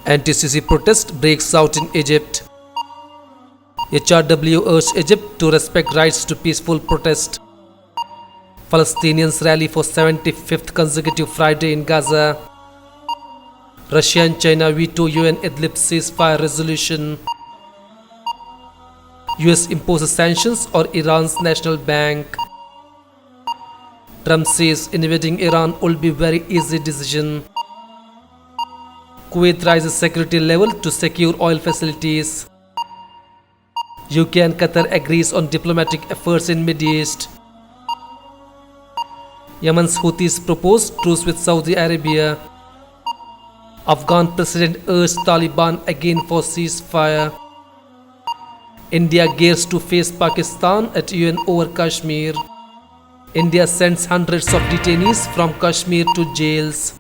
Anti-Sisi protest breaks out in Egypt. HRW urged Egypt to respect rights to peaceful protest. Palestinians rally for 75th consecutive Friday in Gaza. Russia and China veto UN Idlib ceasefire resolution. US imposes sanctions on Iran's national bank. Trump says invading Iran will be very easy decision. Kuwait raises security level to secure oil facilities. UK and Qatar agrees on diplomatic efforts in Middle East. Yemen's Houthis propose truce with Saudi Arabia. Afghan president urged Taliban again for ceasefire. India gears to face Pakistan at UN over Kashmir. India sends hundreds of detainees from Kashmir to jails.